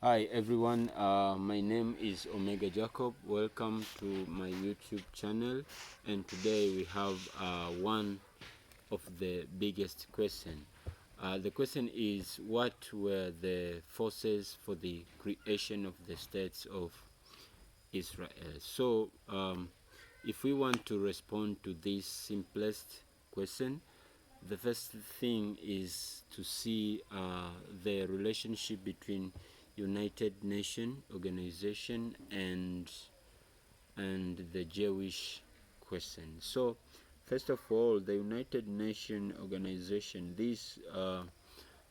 Hi everyone, my name is Omega Jacob. Welcome to my YouTube channel, and today we have one of the biggest question. The question is, what were the forces for the creation of the states of Israel? So if we want to respond to this simplest question, the first thing is to see the relationship between United Nations organization and the Jewish question. So first of all, the United Nations organization, this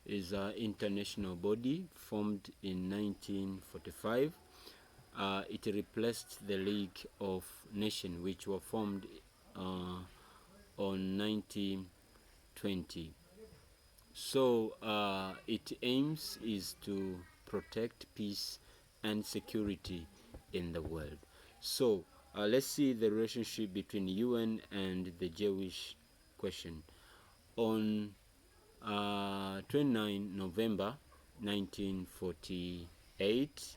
is an international body formed in 1945. It replaced the League of Nations, which were formed on 1920. So its aims is to protect peace and security in the world. So let's see the relationship between UN and the Jewish question. On 29 November 1948,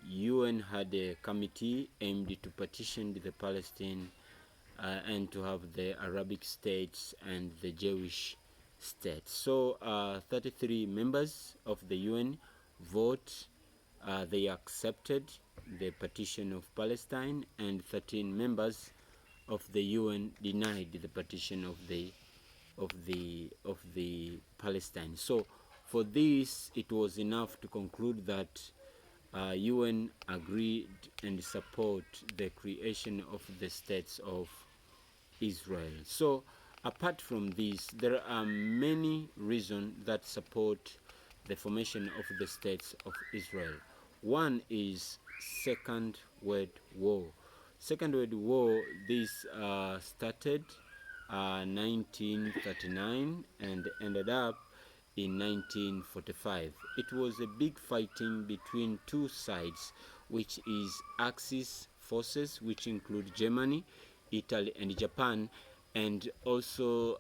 UN had a committee aimed to partition the Palestine and to have the Arabic states and the Jewish states. So 33 members of the UN vote, they accepted the partition of Palestine, and 13 members of the UN denied the partition of the Palestine. So for this, it was enough to conclude that UN agreed and support the creation of the states of Israel. So apart from this, there are many reasons that support the formation of the states of Israel. One is Second World War. Second World War, this started 1939 and ended up in 1945. It was a big fighting between two sides, which is Axis forces, which include Germany, Italy, and Japan, and also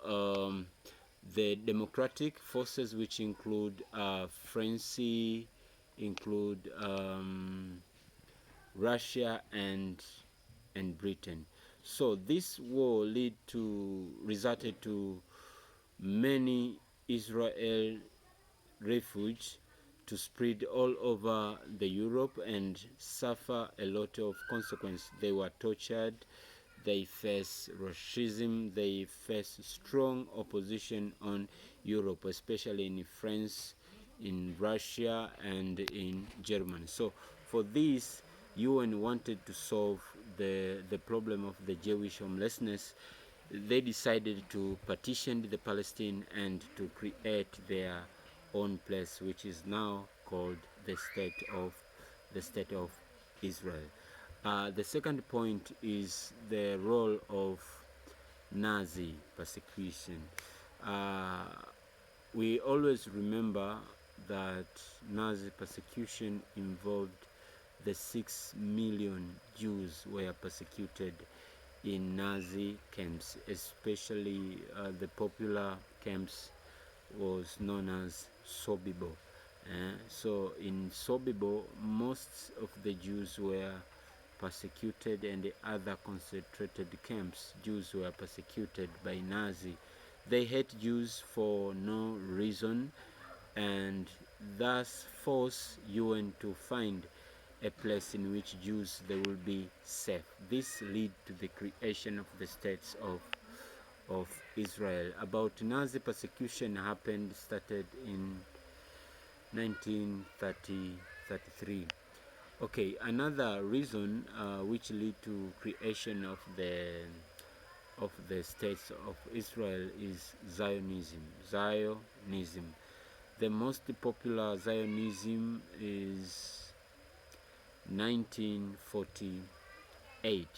the democratic forces, which include France, include Russia, and Britain. So this war resulted to many Israel refugees to spread all over the Europe and suffer a lot of consequences. They were tortured, they face racism, they face strong opposition on Europe, especially in France, in Russia, and in Germany. So for this, UN wanted to solve the problem of the Jewish homelessness. They decided to partition the Palestine and to create their own place, which is now called the state of Israel. The second point is the role of Nazi persecution. Uh, we always remember that Nazi persecution involved the 6 million Jews were persecuted in Nazi camps, especially the popular camps was known as Sobibor. So in Sobibor, most of the Jews were persecuted, and the other concentrated camps, Jews were persecuted by Nazi. They hate Jews for no reason, and thus force UN to find a place in which Jews they will be safe. This lead to the creation of the states of Israel. About Nazi persecution started in 1933. Okay, another reason which lead to creation of the states of Israel is Zionism. Zionism. The most popular Zionism is 1948.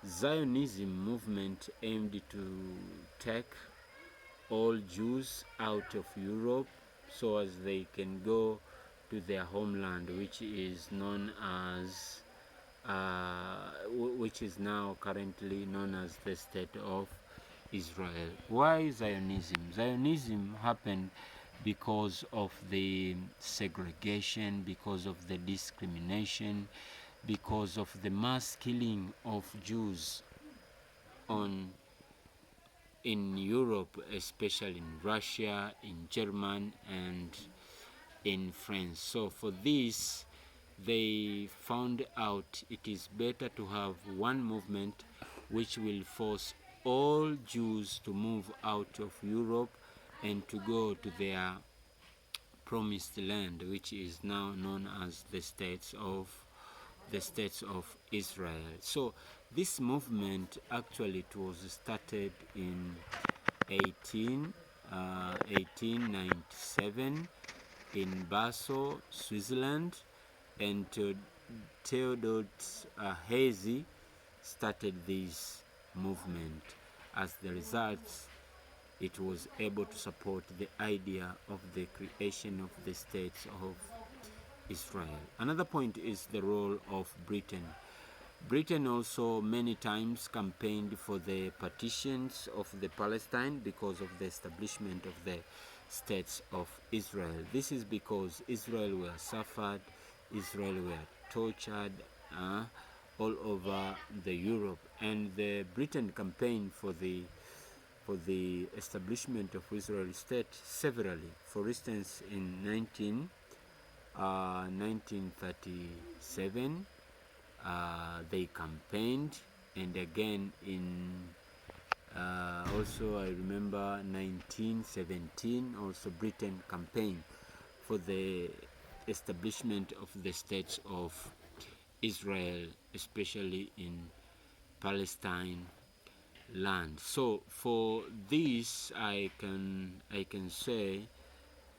Zionism movement aimed to take all Jews out of Europe so as they can go to their homeland, which is known as which is now currently known as the state of Israel. Why Zionism? Zionism happened because of the segregation, because of the discrimination, because of the mass killing of Jews in Europe, especially in Russia, in Germany, and in France. So for this, they found out it is better to have one movement which will force all Jews to move out of Europe and to go to their promised land, which is now known as the states of Israel. So this movement actually it was started in 1897 in Basel, Switzerland, and Theodor Hesse started this movement. As the result, it was able to support the idea of the creation of the states of Israel. Another point is the role of Britain. Britain also many times campaigned for the partitions of the Palestine because of the establishment of the states of Israel. This is because Israel were suffered, Israel were tortured all over the Europe, and the Britain campaigned for the establishment of Israel state severally. For instance, in 1937, they campaigned, and again in also I remember 1917 also Britain campaigned for the establishment of the states of Israel, especially in Palestine land. So for this I can say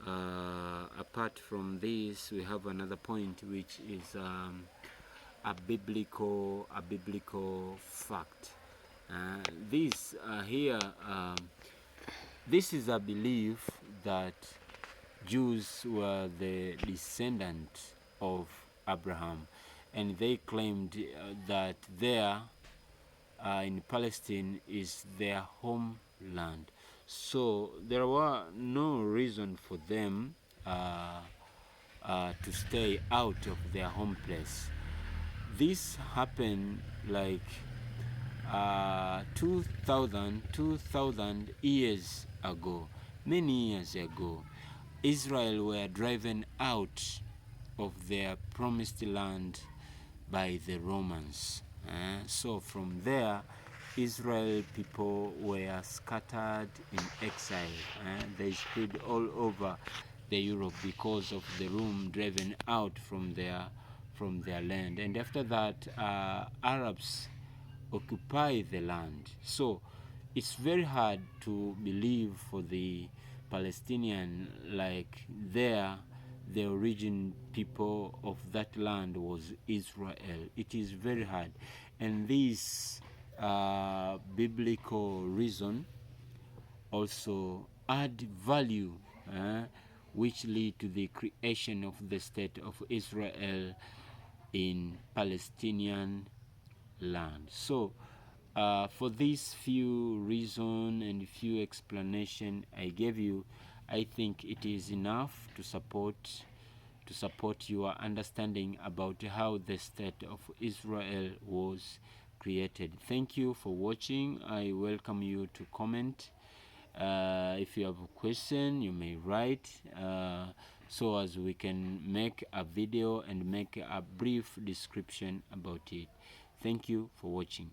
apart from this, we have another point which is a biblical fact. This here, this is a belief that Jews were the descendants of Abraham, and they claimed that there in Palestine is their homeland. So there were no reason for them to stay out of their home place. This happened like 2000 years ago, many years ago. Israel were driven out of their promised land by the Romans. So from there, Israel people were scattered in exile. They spread all over the Europe because of the Rome driven out from their land. And after that, Arabs occupy the land. So it's very hard to believe for the Palestinian like the origin people of that land was Israel. It is very hard, and this biblical reason also add value which lead to the creation of the state of Israel in Palestinian land. So for these few reason and few explanation I gave you, I think it is enough to support your understanding about how the state of Israel was created. Thank you for watching. I welcome you to comment. If you have a question, you may write so as we can make a video and make a brief description about it. Thank you for watching.